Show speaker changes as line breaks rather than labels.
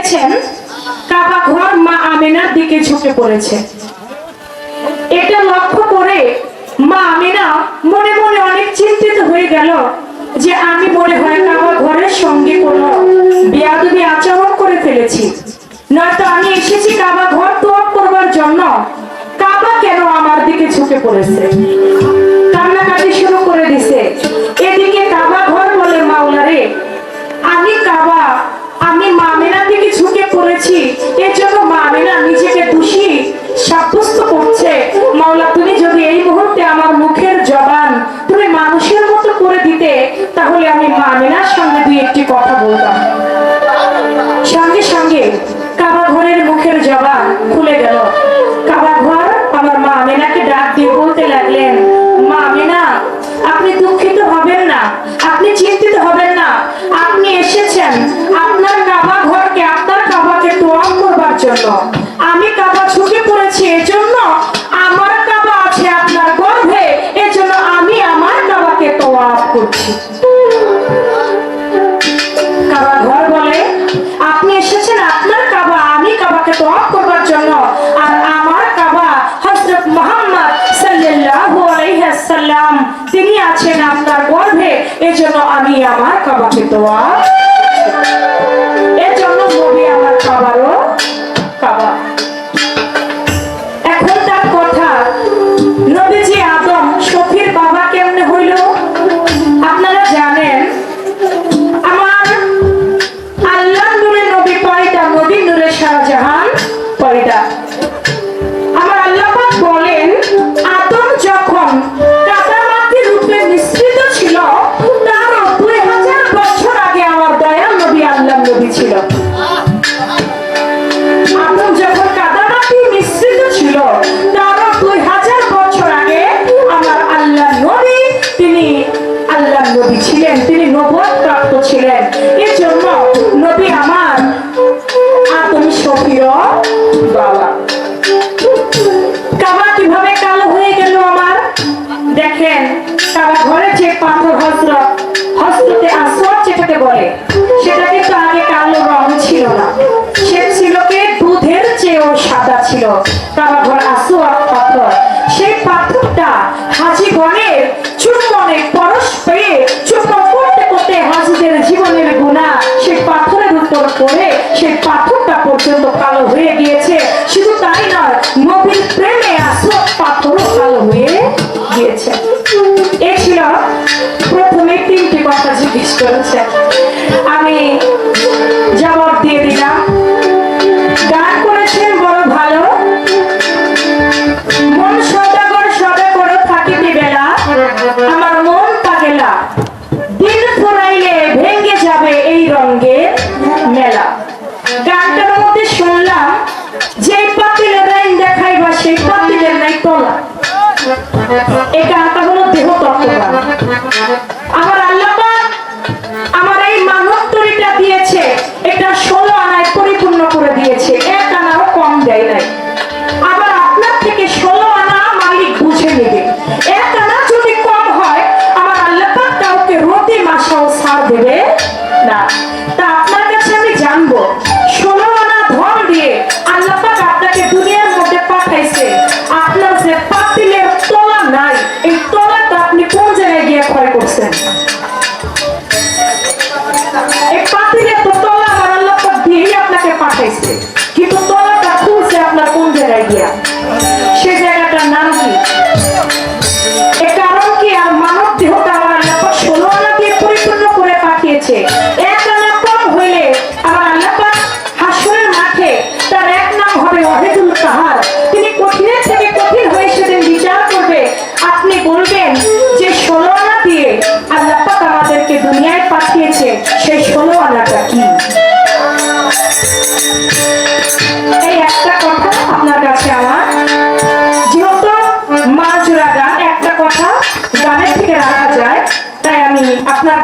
দেখেছেন কাবা ঘর মা আমিনার দিকে ঝুঁকে পড়েছে। এটা লক্ষ্য করে মা আমিনা মনে মনে অনেক চিন্তিত হয়ে গেল যে আমি মনে হয় কাবা ঘরের সঙ্গে কোনো বেয়াদবি আচরণ করে ফেলেছি, নয়তো আমি এসেছি কাবা ঘর তওয়াফ করবার জন্য, কাবা কেন আমার দিকে ঝুঁকে পড়েছে। কান্নাকাটি শুরু করে দিছে। এদিকে কাবা ঘর বলে, মাওলা রে, আমি মা আমিনার দিকে ঝুঁকে পড়েছি, এর জন্য মা আমিনা নিজেকে দোষী সাব্যস্ত করছে। মাওলা, তুমি যদি এই মুহূর্তে আমার মুখের জবান তুমি মানুষের মতো করে দিতে, তাহলে আমি মা আমিনার সঙ্গে দুই একটি কথা বলতাম। সঙ্গে সঙ্গে কাবা ঘরের মুখের জবান খুলে গেল। কাবা ঘর আমার মা আমিনাকে ডাক দিয়ে বলতে লাগলেন, মা আমিনা, আপনি দুঃখিত হবেন না, আপনি চিন্তিত হবেন না। আপনি এসেছেন আপনার কাবা ঘরকে, আপনার কাবাকে তওয়াফ করবার জন্য। আমি কাবা ঝুঁকে পড়েছি এজন্য, আমার কাবা আছে আপনার গর্ভে, এজন্য আমি আমার কাবাকে তওয়াফ করছি। কাবা ঘর বলে, আপনি এসেছেন আপনার কাবা, আমি কাবাকে তওয়াফ করবার জন্য, আর আমার কাবা হযরত মুহাম্মদ সাল্লাল্লাহু আলাইহি ওয়াসাল্লাম তিনি আছেন আপনার গর্ভে, এজন্য আমি আমার কাবাকে তওয়াফ। এজন্য নবী আমার কাবারও কাবা। এখন তার কথা, নবীজি আদম শফির বাবা কেমনে হইল আপনারা জানেন। আমার আল্লাহ নূরে নবী পয়দা, নবী নূরে শাহজাহান পয়দা। আমার আল্লাহ পাক বলেন, আদম যখন কাদামাটি রূপে মিশ্রিত ছিল, তারও 2000 বছর আগে আমার দয়াল নবী আল্লাহ নবী ছিল। আদম যখন কাদামাটি মিশ্রিত ছিল, তারও 2000 বছর আগে আমার আল্লাহ নবী তিনি আল্লাহ নবী ছিলেন, তিনি নবুয়ত প্রাপ্ত ছিলেন। এর জন্য নবী আমার আদম শফির বাবা। কাবা কিভাবে কালো হয়ে গেল আমার? দেখেন, কাবা ঘরে যে পাথর হযরতে আসওয়াদ যেটাকে বলে, সেটা কিন্তু আগে কালো রং ছিল না, সে ছিল কি দুধের চেয়েও সাদা ছিল। কাবা ঘর আসওয়াদ পাথর, সেই পাথরটা হাজীগণের চুম্বনে পরশ পেয়ে চুম্বন করতে করতে হাজীদের জীবনের গুনাহ সেই পাথরের উপর পড়ে সেই পাথরটা পর্যন্ত কালো হয়ে গিয়েছে। শুধু তাই নয়, নবীর প্রেমে আসওয়াদ পাথরও কালো হয়ে গিয়েছে। এ ছিল প্রথমে 3টি কথা জিজ্ঞেস করেছে, আমি জবাব দিয়ে দিলাম। গান করেছেন বড় ভালো, মন সদাগর সদাগর থাকিতে বেলা, আমার মন পাগেলা, দিন ফুরাইলে ভেঙে যাবে এই রঙের মেলা। গানটার মধ্যে শুনলাম, যে পাতিলের রাইন দেখাইবা সেই পাতিলের নাই তলা। এই গানটা হলো দেহ তত্ত্বগান। আমার আল্লাহ পাক আমার এই মানব তরিটা দিয়েছে, এটা 16 আনায় পরিপূর্ণ করে দিয়েছে, 1 আনাও কম দেয় নাই। আবার আপনার থেকে 16 আনা মালিক বুঝে নেবে। 1 আনা যদি কম হয়, আমার আল্লাহ পাক কাউকে রতি মাসাও ছাড় দেবে না। তা আপনার কাছে আমি জানবো, 16 আনা ধন দিয়ে আল্লাহ পাক আপনাকে দুনিয়ার মধ্যে পাঠাইছে, আপনার যে পাতিলের তলা নাই, এই তলাটা আপনি কোন জায়গায় গিয়ে ক্ষয় করছেন? এই পাতিলের তো তলা আমার আল্লাহ পাক দিয়েই আপনাকে পাঠাইছে, কিন্তু তলাটা খুলছে আপনার কোন জায়গায় গিয়া? সে জায়গাটার নাম কি? এর কারণ কি? আর মানব দেহটা আমার আল্লাহ পাক 16 আনা দিয়ে পরিপূর্ণ করে পাঠিয়েছে। 1 আনা কম হইলে আমার আল্লাহ পাক হাসরের মাঠে তার এক নাম হবে ওয়াহিদুল কাহার। তিনি কঠিনের থেকে কঠিন হয়ে সেদিন বিচার করবে। আপনি বলবেন যে 16 আনা দিয়ে আল্লাহ পাক আমাদেরকে দুনিয়ায় পাঠিয়েছে, সেই 16 আনাটা কি? এই একটা কথা আপনার কাছে আমার, যেহেতু মা জোড়া গান, একটা কথা গানের থেকে রাখা যায়, তাই আমি আপনার